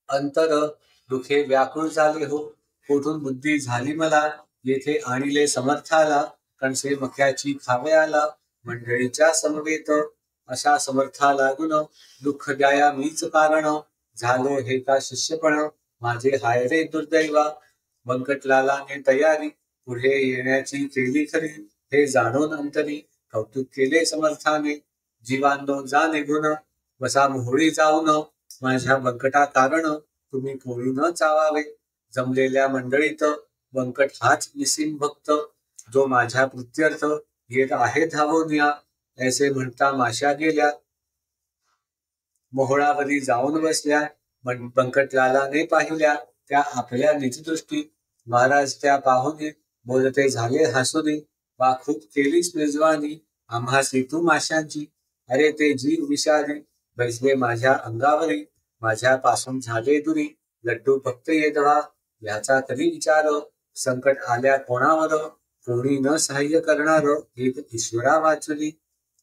अंतर दुखे व्याकुळ झाले हो, कोठून बुद्धी झाली मला, येथे आणिले समर्थाला, कणसे मक्याची खावयाला, मंडळीच्या समवेत, अशा समर्था लागून, दुःख द्याया मीच कारण, झालो हे का शिष्यपण, माझे हाय रे दुर्दैवा, बंकटलालाने तयारी, पुढे येण्याची केली खरी, हे जाणून अंतरी, कौतुक केले समर्थाने, जीवांनो जा निघून, बसा मोहळी जाऊन, माझ्या बंकटा कारण, तुम्ही कोणी न चावावे, जमलेल्या मंडळीत, बंकट हाच निसीम भक्त, जो माझ्या प्रीत्यर्थ येत आहे धावून या, ऐसे म्हणता माश्या गेल्या, मोहळावरी जाऊन बसल्या, बंकटलालाने पाहिल्या, त्या आपल्या निजदृष्टी, महाराज त्या पाहुनी, बोलते झाले हसुनी, वा खूप केलीच मेजवानी, आम्हासी तू माशांची, अरे ते जीव विषारी, बैसले माझ्या अंगावरी, माझ्यापासून झाले दुरी, लड्डू फक्त येदवा, याचा कधी विचार, संकट आल्या कोणावर, कोणी न सहाय्य करणार, एक ईश्वरा वाचली,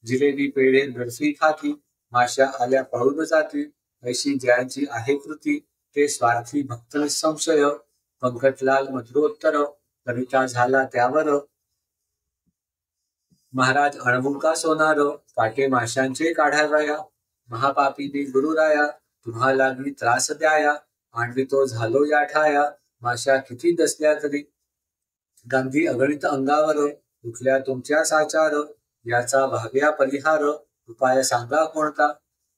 जिलेबी पेढे बर्फी खाती, माश्या आल्या पळून जाती, अशी ज्यांची आहे कृती, ते स्वार्थी भक्त निसंशय, बंकटलाल मधुरोत्तर, कविता झाला त्यावर, महाराज अणवू का सोनार, काटे माशांचे काढावया, महापापी मी गुरुराया, तुम्हाला मी त्रास द्याया, आणवी तो झालो या ठाया, माश्या किती दसल्या तरी, गांधी अगणित अंगावर, उठल्या तुमच्या साचार, याचा भाव्या परिहार, उपाय सांगा कोणता,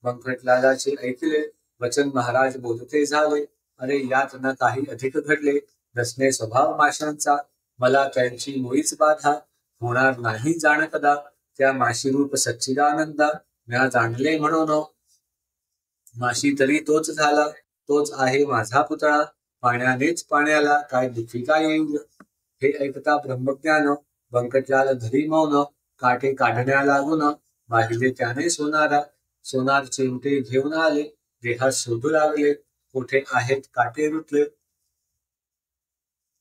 बंकटलालाचे ऐकले, वचन महाराज बोलते झाले, अरे यात न काही अधिक घडले, नसणे स्वभाव माशांचा, मला त्यांची मुळीच बाधा, होणार नाही जाण कदा, त्या माशीरूप सच्चिदानंदा, म्या जाणले म्हणून, माशी तरी तोच झाला, तोच आहे माझा पुतळा, पाण्यानेच पाण्याला काय दुखिका येईल, हे ऐकता ब्रह्मज्ञान, बंकटलाल धरी मौन, काटे काढण्या लागून, वाहिले त्याने सोनारा, सोनार चिमटे घेऊन आले, देहात शोधू लागले, कोठे आहेत काटे रुतले,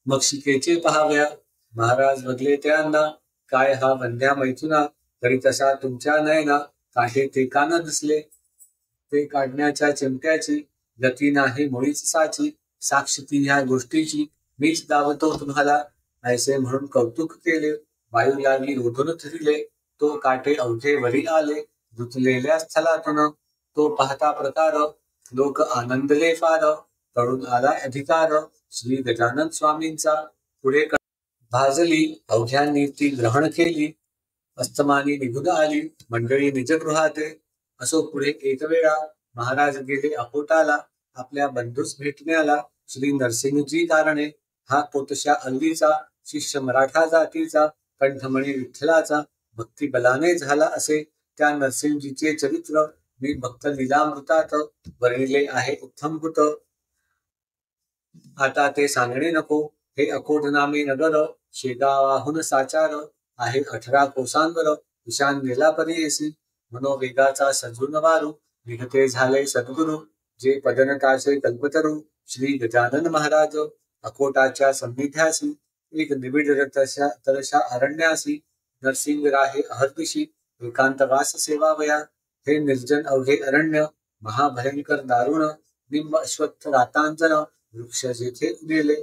मग शिकेचे पहाव्या, महाराज बदले त्यांना, काय हा बंध्या मैथुना, तरी तसा तुमच्या नयना, काटे ते का न दिसले, ते काढण्याच्या चिमट्याची, गती नाही मुळीच साची, साक्ष ती ह्या गोष्टीची, मीच दावतो तुम्हाला, ऐसे म्हणून कौतुक केले, वायू लागी रोधून थरिले, तो काटे अवघे वरी आले, धुतलेल्या स्थलातून, तो पाहता प्रकार, लोक आनंदले फार, तळून आला अधिकार, श्री गजानन स्वामींचा, पुढे भाजली, अवघ्यांनी ती ग्रहण केली, अस्तमानी निघून आली, मंडळी निजगृहाते, असो पुढे एक वेळा, महाराज गेले अकोटाला, आपल्या बंधूस भेटण्याला, श्री नरसिंहजी कारणे, हा पोतशा अल्लीचा, शिष्य मराठा जातीचा, कंठमणी विठ्ठलाचा, भक्ती बलाने झाला असे, त्या नरसिंहजीचे चरित्र, मी भक्त लीलामृतात, वर्णिले आहे उत्तमभूत, आता ते सांगणे नको, हे अकोट नामे नगर, शेगावाहून साचार, आहे 18 कोसांवर, ईशान्येला परीयसी, मनोवेगाचा सजून वारू, निघते झाले सद्गुरु, जे पदनटाचे कल्पतरू, श्री गजानन महाराज, अकोटाच्या सन्निध्यासी, एक निबिड तरशा अरण्यासी, नरसिंग राहे अहर्निशी, एकांतवास सेवावया, हे निर्जन अवघे अरण्य, महाभयंकर दारुण, निंब अश्वत्थ रातांजन, वृक्ष जेथे उगेले,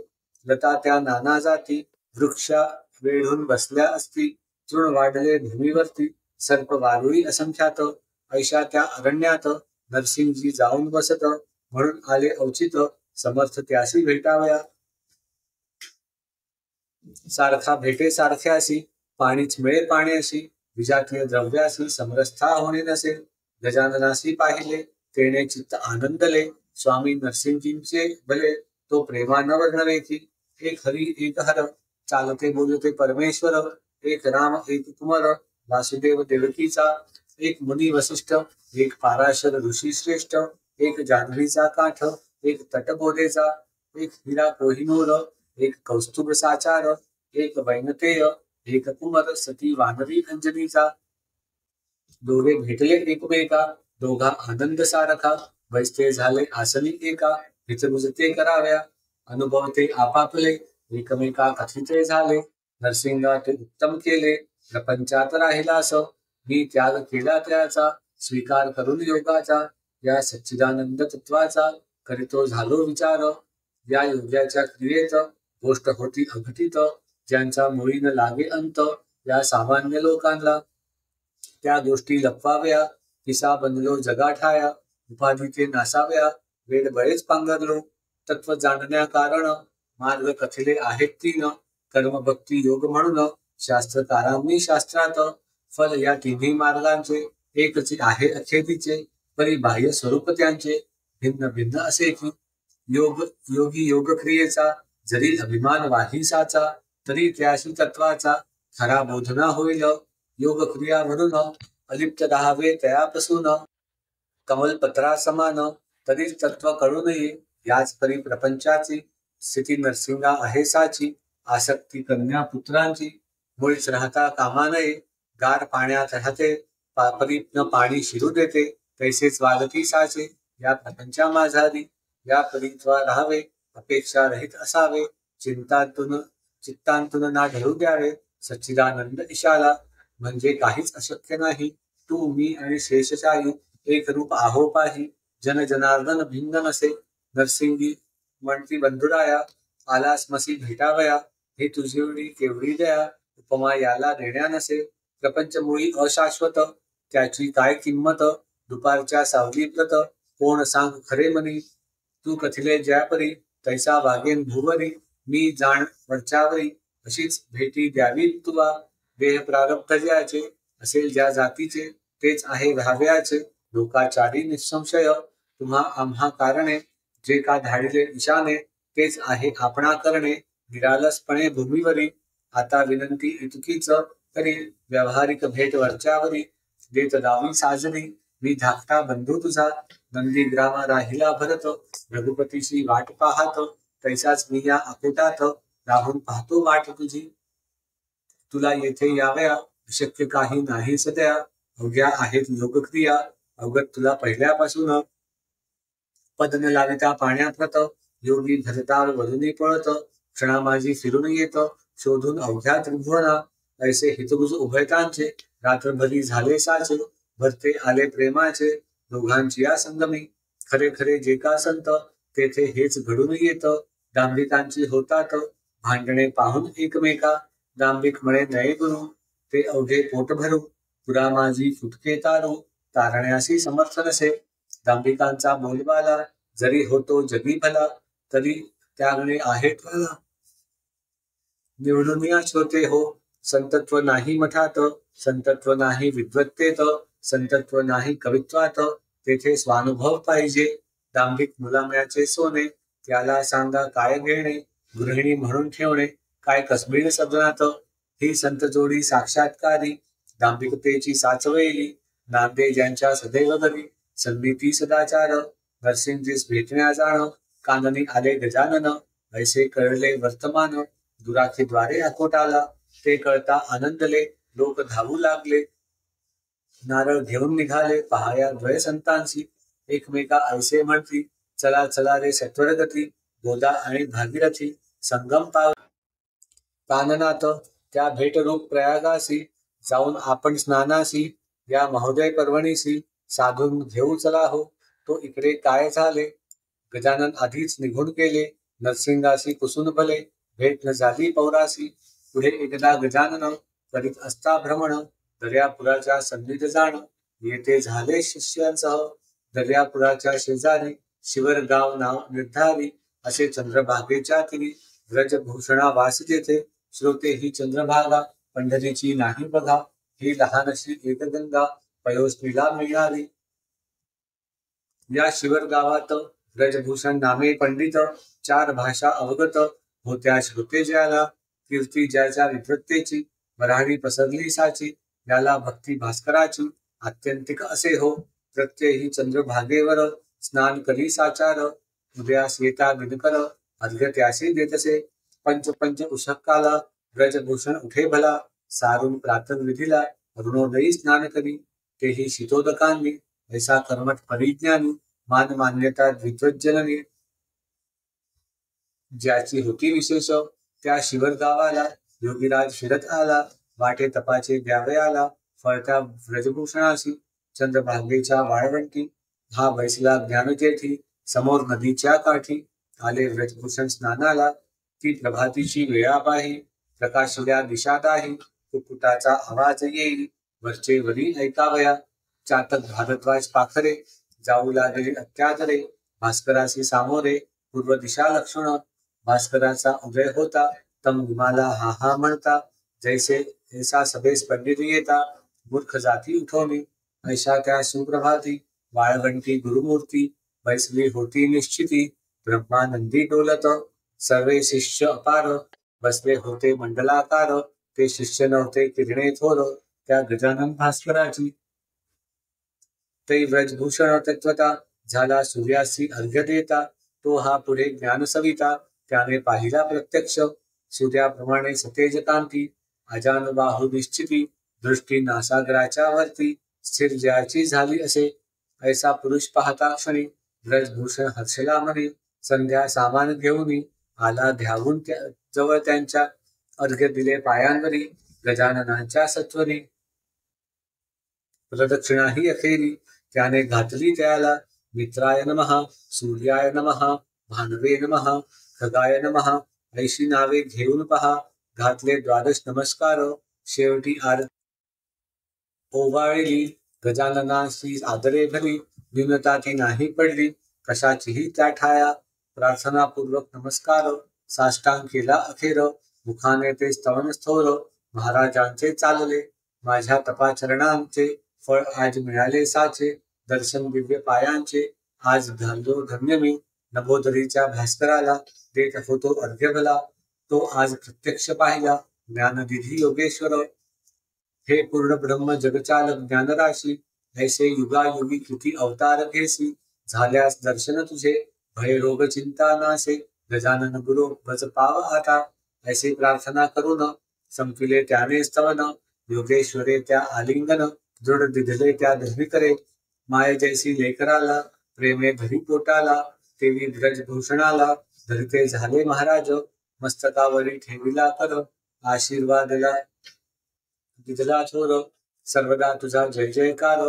लता त्या नाना जाती, वृक्षा वेढून बसल्या असती, तृण वाढले भूमीवरती, सर्प वारुळी असंख्यात, ऐशा त्या अरण्यात, नरसिंहजी जाऊन बसत, म्हणून आले औचित, समर्थ त्यासी भेटावया, सारखा भेटे सारख्यासी, पाणीच मिळे पाण्याशी, विजातीय द्रव्यासी, समरस्था होणे नसे, गजाननासी पाहिले, तेने चित्त आनंदले, स्वामी नरसिंहजींचे भले, तो प्रेमानं वर्णवेती, एक हरी एक हर, चालते बोलते परमेश्वर, एक राम एक कुमार, वासुदेव देवकीचा, एक मुनी वसिष्ठ, एक पाराशर ऋषी श्रेष्ठ, एक जान्हवीचा काठ, एक तटबोधेचा, एक हिरा कोहिनूर, एक कौस्तुभ साचार, एक वैनतेय, एक कुमर, सती वानरी अंजनीचा, दोघे भेटले एकमेका, दोघा आनंद सारखा, वैस्ते झाले आसनी एका, हितरुजते कराव्या, अनुभवते आपापले, एकमेका कथिते झाले, नरसिंगा ते उत्तम केले, प्रपंचात राहिलास, मी त्याग केला त्याचा, स्वीकार करून योगाचा, या सच्चिदानंद तत्वाचा, करीतो झालो विचार, या योग्याच्या क्रियेत गोष्ट होती अघटित, ज्यांचा मुळी न लागे अंत, या सामान्य लोकांना त्या गोष्टी लपवाव्या, किसा बनलो जगाठाया, उपाधीचे नासाव्या, वेद बळेच पांघरलो, तत्व जाणण्या कारण, मार्ग कथिले आहेत तीन, कर्म भक्ती योग म्हणून, शास्त्रकारांनी शास्त्रात, फल या तिन्ही मार्गांचे एकच आहे अखेरीचे, परी बाह्य स्वरूप त्यांचे भिन्न भिन्न असे की, योगी योग क्रियेचा जरी अभिमान वाहिसाचा, तरी त्याशी तत्वाचा खरा बोधना होईल, योग क्रिया म्हणून अलिप्त राहावे तयापासून, कमलपत्रा समान, तरी तत्व कळू नये, याच परी प्रपंचाची स्थिती नरसिंगा आहे साची, आसक्ती कन्या पुत्रांची मुळीच राहता कामा नये, गार पाण्यात राहते परीतन पाणी शिरू देते, तैसेच वागती साचे, या प्रपंचा माझारी, या परीत्वा राहावे, अपेक्षा रहित असावे, चित्तांतून ना ढळू द्यावे, सच्चिदानंद ईशाला, म्हणजे काहीच अशक्य नाही, तू मी आणि शेषशाही एक रूप आहो पाही, जन जनार्दन भिन्न नसे, नरसिंगी म्हणती बंधुराया, आलास मसी भेटावया, हे तुझेवढी केवढी दया, उपमा याला देण्या नसे, प्रपंच मुळी अशाश्वत, त्याची काय किंमत, दुपारच्या सावलीप्रत, कोण सांग खरे मनी, तू कथिले ज्यापरी, तैसा वागेन भुवरी, मी जाण वरच्यावरी, अशीच भेटी द्यावी तुला, देह प्रारब्ध ज्याचे, असेल ज्या जातीचे, तेच आहे व्हाव्याचे, लोकाचारी निसंशय, तुम्हा आम्हा कारणे, जे का धाडिले ईशाने, तेच आहे आपणा करणे, निरालसपणे भूमीवरी, आता विनंती इतकीच तरी, व्यावहारिक भेट वरच्यावरी, देत दावी साजरी, मी धाकटा बंधू तुझा, नंदीग्राम राहिला भरत, रघुपतीची वाट पाहत, तैसाच मी या अकोटात, राहून पाहतो वाट तुझी, तुला येथे यावया, शक्य काही नाही सध्या, अवघ्या आहेत योगक्रिया, अवगत तुला पहिल्यापासून, पद न लाविता पाण्यात व्रत, योगी धरतार वरुनी पळत, क्षणा माझी फिरून येत, शोधून अवघ्या त्रिभुवना, ऐसे हितगुज उभयतांचे, रात्रभरी झाले साचे, भरते आले प्रेमाचे, दोघांची या संगमी, खरे खरे जे का संत, तेथे हेच घडून येत, दांभिकांची होतात, भांडणे पाहून एकमेका, दांभिक म्हणे नये गुरु, ते अवघे पोट भरू, पुरा माझी फुटके तारू, तारण्यासी समर्थ नसे, दांभिकांचा बोलबाला, जरी होतो जगी भला, तरी त्यागणे आहे भला, निवडून या छोटे हो, संतत्व नाही मठात, संतत्व नाही विद्वत्तेत, संतत्व नाही कवित्वात, तेथे स्वानुभव पाहिजे, दांभिक मुलामयाचे सोने, त्याला सांगा काय घेणे, गृहिणी म्हणून ठेवणे, काय कसबीड सदनात, ही संत जोडी साक्षात्कारी, दांभिकतेची साचवेली, नांदे ज्यांच्या सदैव घरी, सन्नीती सदाचार, नरसिंगजीस भेटण्या जाण, काननी आले गजानन, ऐसे कळले वर्तमान, दुराखीद्वारे अकोटाला, ते कळता आनंदले, लोक धावू लागले, नारळ घेऊन निघाले, पहाया द्वय संतांशी, एकमेका ऐसे म्हणती, चला चला रे सत्वरगती, गोदा आणि भागीरथी, संगम पाव काननात, त्या भेटरूप प्रयागासी, जाऊन आपण स्नानासी, या महोदय पर्वणीसी, साधून घेऊ चला हो, तो इकडे काय झाले, गजानन आधीच निघून गेले, नरसिंगासी कुसून भले, भेट न झाली पौरासी, पुढे एकदा गजानन, करीत असता भ्रमण, दर्यापुराच्या सन्निध जाण, येथे झाले शिष्यांसह, दर्यापुराच्या शेजारी, शिवरगाव नाव निर्धारी, असे चंद्रभागेच्या तिरी, व्रजभूषणा वास जेथे, श्रोते ही चंद्रभागा, पंढरीची नाही बघा, ही लहानशी एकगंगा, पयोस्त्रीला मिळाली, या शिवरगावात, व्रजभूषण नामे पंडित, चार भाषा अवगत, होत्या श्रोते ज्याला, कीर्ती ज्याच्या विद्वत्तेची, वऱ्हाडी पसरली साची, याला भक्ती भास्कराची, आत्यंतिक असे हो, प्रत्ययी चंद्रभागेवर, स्नान करी साचार, उदयास येता दिनकर, अर्घ्य त्यासी देतसे, पंच उशक्काला, व्रजभूषण उठे भला, सारून प्रातर्विधीला, अरुणोदयी स्नान करी, तेही शीतोदकांनी, ऐसा कर्मठ परिज्ञानी, मान मान्यता द्वित्वजननी, ज्याची होती विशेष, त्या शिवरगावाला, योगीराज फिरत आला, वाटे तपाचे द्यावे आला, फळत्या व्रजभूषणाशी, चंद्रभागेच्या वाळवंटी, हा बैसला ज्ञानजेठी, समोर नदीच्या काठी आले व्रजभूषण स्नानाला. ती प्रभातीची वेळा पाही, प्रकाशल्या दिशा दाही. कुकुटाचा आवाज येईल, वरचे वरी ऐकावया. चातक भारद्वाज पाखरे, जाऊ लागले अत्यादरे. भास्कराशी सामोरे, पूर्व दिशा लक्षण. भास्कराचा उदय होता, तम विमाला हा हा म्हणता. जैसे ऐसा सभेस पंडित येता, मूर्ख जाती उठवणी. ऐशा त्या सुप्रभाती, वाळवंटी गुरुमूर्ती. बैसली होती निश्चिती, ब्रह्मानंदी डोलत. सर्वे शिष्य अपार, बसले होते मंडलाकार. ते शिष्य नव्हते किरणे थोर, त्या गजानन भास्कराची. ते व्रजभूषण तत्वता, झाला सूर्यासी अर्घ्य देता. तो हा पुढे ज्ञान सविता, त्याने पाहिला प्रत्यक्ष. सूर्याप्रमाणे सतेज कांती, अजानुबाहू निश्चिती. दृष्टी नासागराच्या वरती, स्थिर ज्याची झाली असे. ऐसा पुरुष पाहता क्षणी, व्रजभूषण हर्षला म्हणे. संध्या सामान घेऊन आला ध्यावून जवळ त्यांच्या. अर्घ्य दिले पायांवरी, गजाननांच्या सत्वरी. प्रदक्षिणाही अखेरी, त्याने घातली त्याला. मित्राय नमः, सूर्याय नमः, भानवे नमः, खगाय नमः. ऐशी नावे घेऊन पहा, घातले द्वादश नमस्कार. शेवटी ओवाळली, गजाननाशी आदरे भरी. न्यूनता ती नाही पडली, कशाचीही त्या ठाया. प्रार्थनापूर्वक नमस्कार, साष्टांग केला अखेर. मुखाने ते स्तवन स्थोर, महाराजांचे चालले. माझ्या तपाचरणांचे फळ आज मिळाले साचे. दर्शन दिव्य पायांचे, आज झालो धन्य मी. नभोदरीच्या भास्कराला, देत होतो अर्घ्य भला. तो आज प्रत्यक्ष पाहिला, ज्ञाननिधी योगेश्वर. हे पूर्ण ब्रह्म जगचालक ज्ञानराशी, ऐसे युगायुगी किती अवतार घेसी. झाल्यास दर्शन तुझे, भयरोग चिंता नासे. गजानन गुरु बज पाव आता, ऐसे प्रार्थना करून संपिले त्याने स्तवन. योगेश्वरे त्या आलिंगन, दृढ दिधले त्या धर्मी करे. माय जैसी लेकराला, प्रेमे धरी पोटाला. तेवी ब्रजभूषणाला, धरिते झाले महाराज. मस्तकावरी ठेविला कर, आशीर्वादला दिदला थोर. सर्वदा तुझा जय जयकार,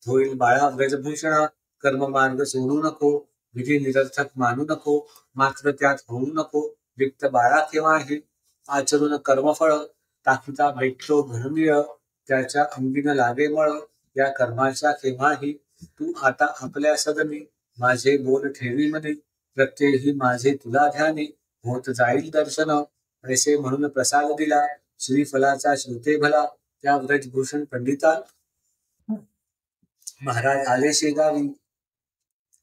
होईल बाळा व्रजभूषणा. कर्म मार्ग सोडू नको, विधी निरर्थक मानू नको. मात्र त्यात होऊ नको, रिक्त बाळा केव्हाही. आचरून कर्मफळ, टाकीता भेटतो घननिळ. त्याच्या अंगीन लागे मळ, या कर्माच्या केव्हाही. तू आता आपल्या सदनी, माझे बोल ठेवी मनी. प्रत्येही माझे तुला ध्यानी, होत जाईल दर्शन. ऐसे म्हणून प्रसाद दिला, श्रीफलाचा श्रोते भला. त्या व्रजभूषण पंडिता महाराज आले शेगावी.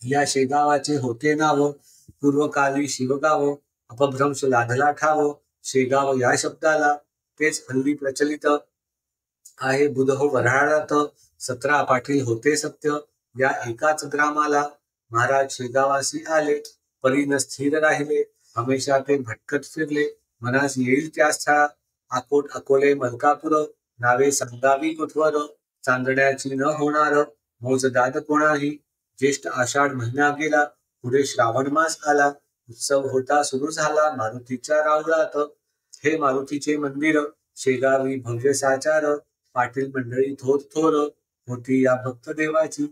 या शेगावाचे होते नाव, पूर्वकाली शिवगाव. अपभ्रंश लाधला ठाव, शेगाव या शब्दाला. तेच हल्ली प्रचलित आहे बुधहो वऱ्हाडात. 17 पाटील होते सत्य, या एकाच ग्रामाला. महाराज शेगावासी आले, परीन स्थिर राहिले. हमेशा ते भटकत फिरले, मनास येईल त्या स्थळा. अकोट अकोले मलकापूर, नावे संगावी कुठवर. चांदण्याची न होणार, मोजदाद कोणाही. ज्येष्ठ आषाढ महिना गेला, पुढे श्रावण मास आला. उत्सव होता सुरू झाला, मारुतीच्या राऊळात. हे मारुतीचे मंदिर, शेगावी भव्य साचार. पाटील मंडळी थोर थोर, होती या भक्त देवाची.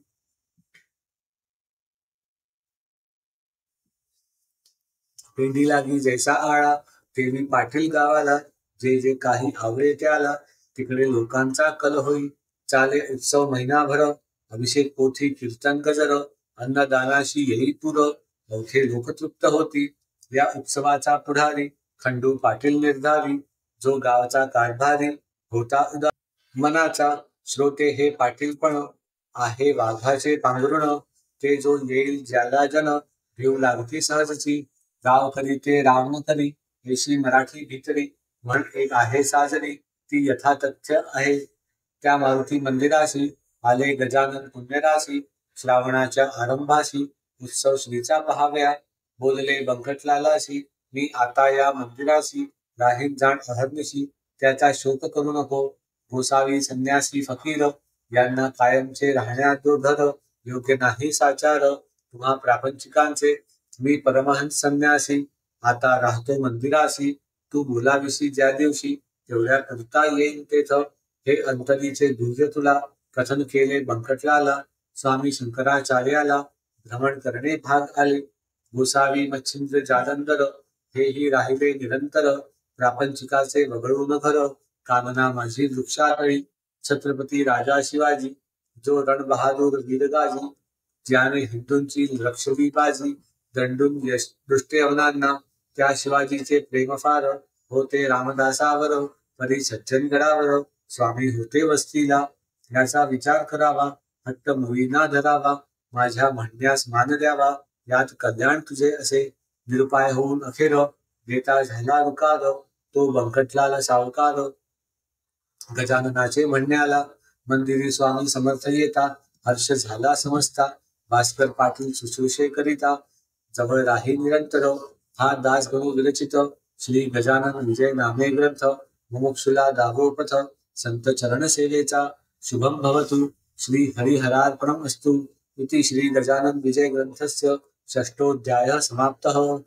पेंडी लागी जैसा आळा, तेवी पाटील गावाला. जे जे काही आवळे त्याला, तिकडे लोकांचा कल होई. चाले उत्सव महिनाभर, अभिषेक पोथी कीर्तन गजर. अन्नदानाशी येई पुर, अवघे लोक तृप्त होती. या उत्सवाचा पुढारी, खंडू पाटील निर्धारी. जो गावचा कारभारी, होता उदार मनाचा. श्रोते हे पाटीलपण, आहे वाघाचे पांघरुण. ते जो येईल ज्याला जन, घेऊ लागती सहजची. गाव करी ते राव न करी, ऐशी मराठी भीतरी. म्हण एक आहे साजरी, ती यथातथ्य आहे. त्या मारुती मंदिराशी, आले गजानन पुण्यराशी. श्रावणाच्या आरंभाशी, उत्सव श्रीचा पहाव्या. बोलले बंकटलालाशी, मी आता या मंदिराशी. राहील जाण अहर्निशी, त्याचा शोक करू नको. गोसावी संन्यासी फकीर, यांना कायमचे राहण्यात दुर्धर. योग्य नाही साचार, तुम्हा प्रापंचिकांचे. मी परमहंस संन्यासी, आता राहतो मंदिराशी. तू बोलाविशी ज्या दिवशी, तेवढ्या करता येईल तेथ. हे अंतरीचे दुर्य तुला, कथन केले बंकटलाला. स्वामी शंकराचार्याला, भ्रमण करणे भाग आले. गोसावी मच्छिंद्र जालंधर हेही राहिले निरंतर. प्रापंचिकाचे वगळून घर, कामना माझी वृक्षातळी. छत्रपती राजा शिवाजी, जो रणबहादूर वीरगाजी. ज्याने हिंदूंची लक्षवी बाजी, दंडून दृष्टे अवनांना. त्या शिवाजीचे प्रेम फार, होते रामदासावर. परी सज्जनगडावर, स्वामी होते वस्तीला. याचा विचार करावा, हट्ट मुळी ना धरावा. माझ्या म्हणण्यास मान द्यावा, यात कल्याण तुझे असे. निरुपाय होऊन अखेर, देता झाला रुकार. तो बंकटलाल सावकार. गजाननाचे म्हणण्याला, मंदिरी स्वामी समर्थ येता. हर्ष झाला समजता, भास्कर पाटील शुश्रूषे करिता. जवळ राही निरंतर, हा दास गणू विरचित. श्री गजानन विजय नामे ग्रंथ. मुमुक्षुला दावोपथ, संत चरण सेवेचा शुभम भवतु. श्री हरिहरार्पणमस्तु. इति श्री गजानन विजय ग्रंथस्य षष्ठोऽध्यायः समाप्तः.